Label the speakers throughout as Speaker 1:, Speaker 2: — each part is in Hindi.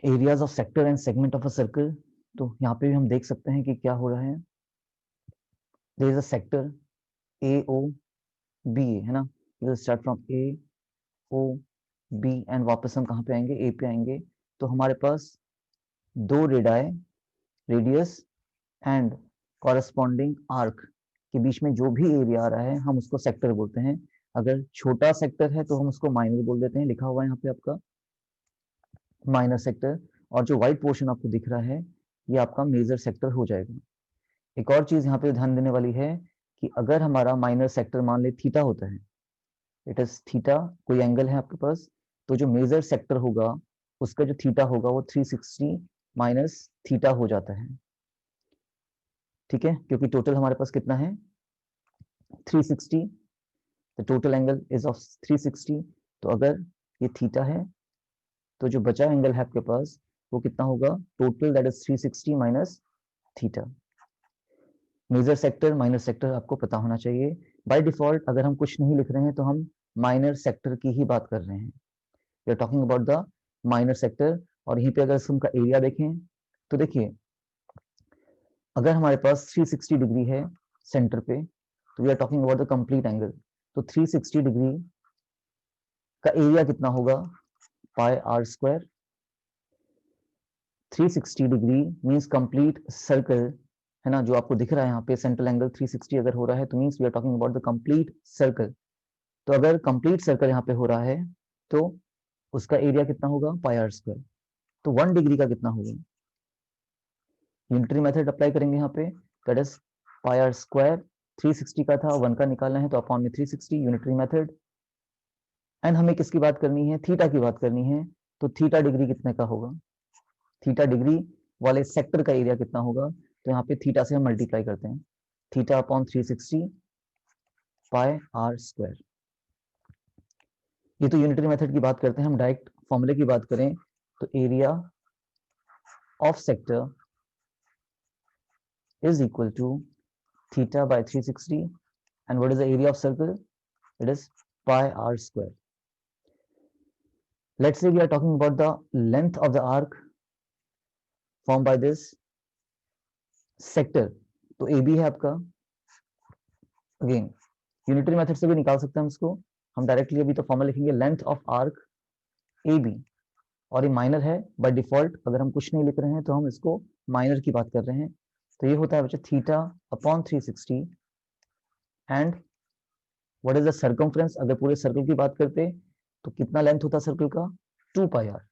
Speaker 1: Areas of sector and segment of a circle. तो यहाँ पे भी हम देख सकते हैं कि क्या हो रहा है। There is a sector A O B, है ना। Will start from A O B and वापस हम कहाँ पे आएंगे, ए पे आएंगे। तो हमारे पास दो radii, radius and corresponding arc के बीच में जो भी एरिया आ रहा है हम उसको सेक्टर बोलते हैं। अगर छोटा सेक्टर है तो हम उसको माइनर बोल देते हैं, लिखा हुआ है यहाँ पे आपका माइनर सेक्टर। और जो व्हाइट पोर्शन आपको दिख रहा है ये आपका मेजर सेक्टर हो जाएगा। एक और चीज यहाँ पे ध्यान देने वाली है कि अगर हमारा माइनर सेक्टर मान ले थीटा होता है, इट इज थीटा, कोई एंगल है आपके पास, तो जो मेजर सेक्टर होगा उसका जो थीटा होगा वो 360 माइनस थीटा हो जाता है। ठीक है, क्योंकि टोटल हमारे पास कितना है 360, the total angle is of 360। तो अगर ये थीटा है तो जो बचा एंगल है आपके पास वो कितना होगा, total that is 360 minus theta. Major sector minor sector आपको पता होना चाहिए। बाय डिफॉल्ट अगर हम कुछ नहीं लिख रहे हैं तो हम माइनर सेक्टर की ही बात कर रहे हैं, we are talking about the minor sector. और यहीं पे अगर उनका एरिया देखें तो देखिए अगर हमारे पास 360 डिग्री है सेंटर पे तो we are talking about the complete angle. तो 360 डिग्री का एरिया कितना होगा, pi are square. 360 degree means complete circle, है ना, जो आपको दिख रहा है यहाँ पे सेंट्रल एंगल 360 अगर हो रहा है तो means we are talking about the complete circle. तो अगर कंप्लीट सर्कल यहाँ पे हो रहा है तो उसका एरिया कितना होगा, पाई आर स्क्वायर। तो 1 डिग्री का कितना होगा, यूनिटरी मेथड अप्लाई करेंगे यहाँ पे, that is pi are square. 360 का था, 1 का निकालना है तो अपॉन में 360, यूनिटरी मेथड। एंड हमें किसकी बात करनी है, थीटा की बात करनी है। तो थीटा डिग्री कितने का होगा, थीटा डिग्री वाले सेक्टर का एरिया कितना होगा। तो यहाँ पे थीटा से हम मल्टीप्लाई करते हैं, theta upon 360 pi are square. ये तो यूनिटरी मेथड की बात करते हैं। हम डायरेक्ट फॉर्मूले की बात करें तो area of sector is equal to theta by 360, and what is the area of circle, it is pi r square. Let's say we are talking about the length of the arc formed by this sector, तो AB है आपका। अगेन यूनिटरी मेथड से भी निकाल सकते हैं हम इसको, हम डायरेक्टली अभी तो फॉर्मूला लिखेंगे लेंथ ऑफ आर्क AB। और ये माइनर है बाय डिफॉल्ट, अगर हम कुछ नहीं लिख रहे हैं तो हम इसको माइनर की बात कर रहे हैं। तो ये होता है बच्चा theta upon 360 and what is the circumference. अगर पूरे सर्कल की बात करते तो कितना लेंथ होता सर्कल का, 2 पाई are.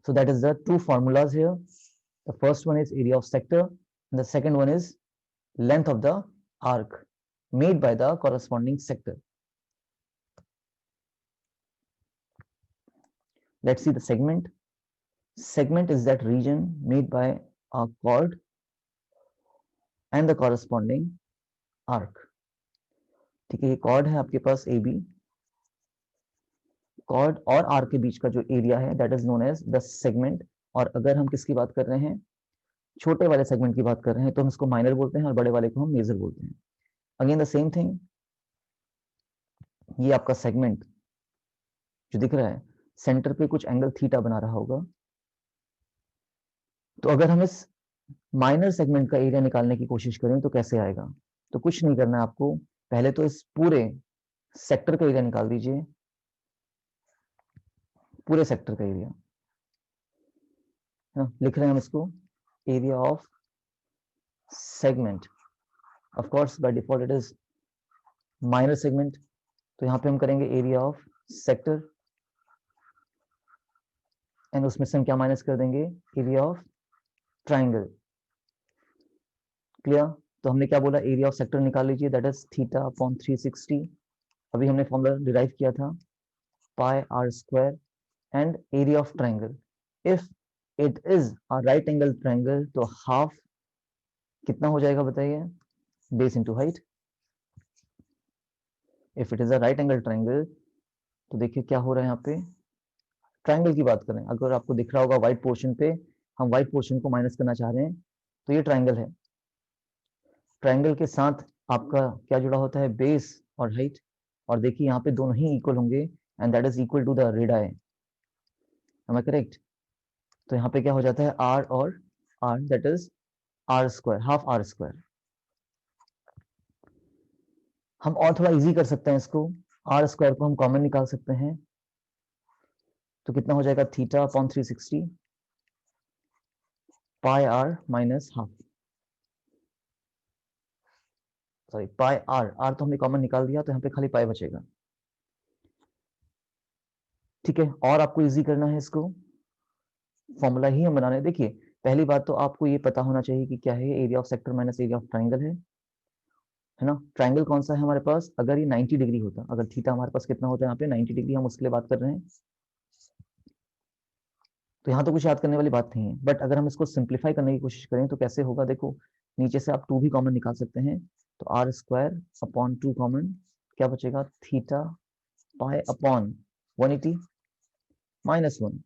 Speaker 1: So that is the two formulas here. The first one is area of sector and the second one is length of the arc made by the corresponding sector. Let's see the segment. Segment is that region made by a chord and the corresponding arc. ठीक है, ये chord है आपके पास AB, chord और arc के बीच का जो एरिया है that is known as the segment। और अगर हम किसकी बात कर रहे हैं, छोटे वाले सेगमेंट की बात कर रहे हैं तो हम इसको माइनर बोलते हैं और बड़े वाले को हम मेजर बोलते हैं। अगेन द सेम थिंग, ये आपका सेगमेंट जो दिख रहा है सेंटर पे कुछ एंगल थीटा बना रहा होगा। तो अगर हम इस माइनर सेगमेंट का एरिया निकालने की कोशिश करें तो कैसे आएगा, तो कुछ नहीं करना है आपको, पहले तो इस पूरे सेक्टर का एरिया निकाल दीजिए, पूरे सेक्टर का एरिया, लिख रहे हैं हम इसको area of segment. Of course by default it is minor segment, तो यहाँ पे हम करेंगे एरिया ऑफ सेक्टर एंड उसमें से हम क्या माइनस कर देंगे, एरिया ऑफ ट्राइंगल। क्लियर, तो हमने क्या बोला, एरिया ऑफ सेक्टर निकाल लीजिए, दैट इज थीटा अपॉन 360। अभी हमने फॉर्मूला डिराइव किया था pi are square and area of triangle. If it is a right angle triangle तो हाफ कितना हो जाएगा बताइए, base into height. If it is a right angle triangle तो देखिए क्या हो रहा है यहाँ पे, ट्राइंगल की बात करें, अगर आपको दिख रहा होगा व्हाइट पोर्शन पे, हम व्हाइट पोर्शन को माइनस करना चाह रहे हैं तो ये ट्राइंगल है। ट्राइंगल के साथ आपका क्या जुड़ा होता है, बेस और हाइट। और देखिए यहाँ पे दोनों ही इक्वल होंगे and that is equal to the radii, am I correct? तो यहाँ पे क्या हो जाता है r और r, that is r square, half r square. हम और थोड़ा इजी कर सकते हैं इसको, r स्क्वायर को हम कॉमन निकाल सकते हैं, तो कितना हो जाएगा थीटा अपॉन 360 पाई r माइनस हाफ, सॉरी पाई r तो हमने कॉमन निकाल दिया, तो यहाँ पे खाली पाई बचेगा। ठीक है, और आपको इजी करना है इसको, फॉर्मूला ही हम बनाने हैं। देखिए पहली बात तो आपको ये पता होना चाहिए कि क्या है, area of sector minus area of triangle है ना। ट्राइंगल कौन सा है हमारे पास, अगर ये 90 डिग्री होता, अगर थीटा हमारे पास कितना होता है यहाँ पे 90 डिग्री, हम उसके लिए बात कर रहे हैं, तो यहाँ तो कुछ याद करने वाली बात नहीं है। बट अगर हम इसको सिंप्लीफाई करने की कोशिश करें तो कैसे होगा, देखो नीचे से आप 2 भी कॉमन निकाल सकते हैं, तो r स्क्वायर अपॉन 2 कॉमन, क्या बचेगा थीटा पाई अपॉन 180 माइनस 1,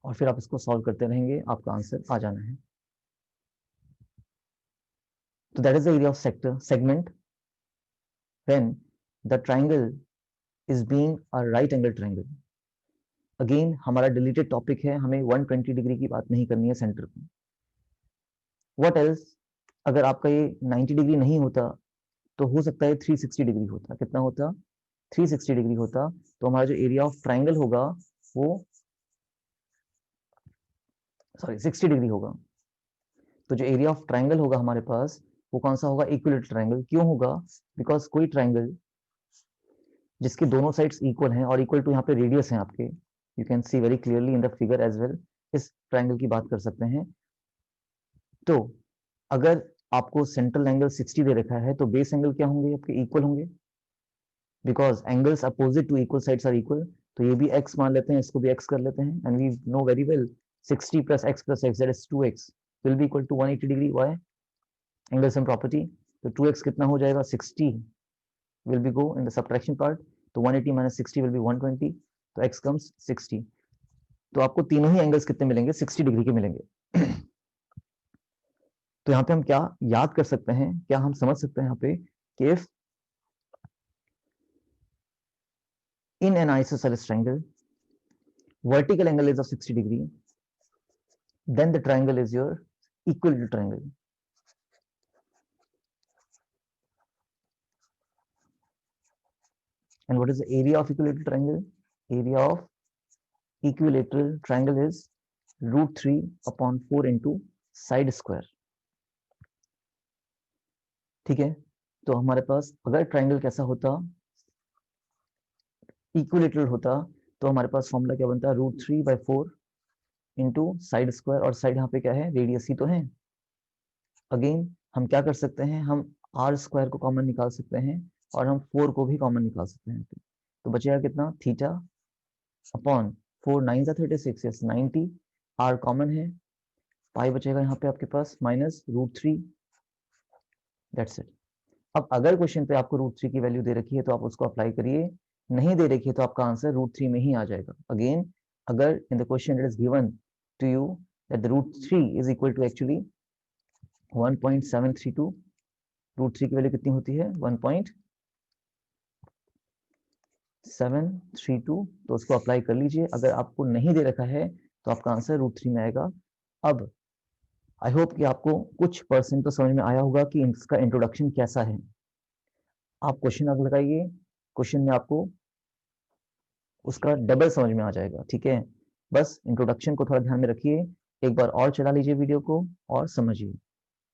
Speaker 1: और फिर आप इसको सॉल्व करते रहेंगे, आपका आंसर आ जाना है। तो that is the area of sector segment when the triangle is being a right angle triangle. Again हमारा डिलीटेड टॉपिक है, हमें 120 डिग्री की बात नहीं करनी है सेंटर को। व्हाट एल्स, अगर आपका ये 90 डिग्री नहीं होता तो हो सकता है 360 डिग्री होता, कितना होता 360 डिग्री होता, तो हमारा जो एरिया ऑफ ट्राइंगल होगा वो सॉरी 60 डिग्री होगा। तो जो एरिया ऑफ ट्राइंगल होगा हमारे पास वो कौन सा होगा, इक्विलेटरल ट्राइंगल। क्यों होगा, बिकॉज कोई ट्राइंगल जिसके दोनों साइड्स इक्वल हैं, और इक्वल टू यहाँ पे रेडियस है आपके, you can see very clearly in the figure as well, इस ट्राइंगल की बात कर सकते हैं। तो अगर आपको सेंट्रल एंगल 60 दे रखा है तो बेस एंगल क्या होंगे आपके, इक्वल होंगे, because angles opposite to equal sides are equal. तो ये भी x मान लेते हैं, इसको भी x कर लेते हैं, and we know very well 60 plus x that is 2x will be equal to 180 degree. Why, angle sum property. तो 2x कितना हो जाएगा 60 will be go in the subtraction part, तो 180 minus 60 will be 120, तो x comes 60। तो आपको तीनों ही एंगल्स कितने मिलेंगे, 60 डिग्री के मिलेंगे। तो यहाँ पे हम क्या याद कर सकते हैं, क्या हम समझ सकते हैं यहाँ पे कि if in an isosceles triangle vertical angle is of 60 degree, then the triangle is your equilateral triangle. And what is the area of equilateral triangle? Area of equilateral triangle is √3 upon 4 into side square। ठीक है, तो हमारे पास अगर ट्राइंगल कैसा होता, इक्विलेटरल होता, तो हमारे पास फॉर्मूला क्या बनता है, √3/4 इंटू साइड स्क्वायर, और साइड यहाँ पे क्या है, रेडियस ही तो है। अगेन हम क्या कर सकते हैं, हम r स्क्वायर को कॉमन निकाल सकते हैं, और हम 4 को भी कॉमन निकाल सकते हैं। तो बचेगा कितना, theta upon 4 9 36, yes 90, r common है, पाई बचेगा यहाँ पे आपके पास माइनस √3, दैट्स इट। अब अगर क्वेश्चन पे आपको √3 की वैल्यू दे रखी है तो आप उसको अप्लाई करिए, नहीं दे रखी है तो आपका आंसर √3 में ही आ जाएगा। अगेन अगर in the question it is given to you that the √3 is equal to actually 1.732, √3 की वैल्यू कितनी होती है 1.732, तो उसको अप्लाई कर लीजिए। अगर आपको नहीं दे रखा है तो आपका आंसर √3 में आएगा। अब आई होप कि आपको कुछ परसेंट तो समझ में आया होगा कि इसका इंट्रोडक्शन कैसा है। आप क्वेश्चन अगर लगाइए, क्वेश्चन में आपको उसका डबल समझ में आ जाएगा। ठीक है, बस इंट्रोडक्शन को थोड़ा ध्यान में रखिए, एक बार और चला लीजिए वीडियो को और समझिए।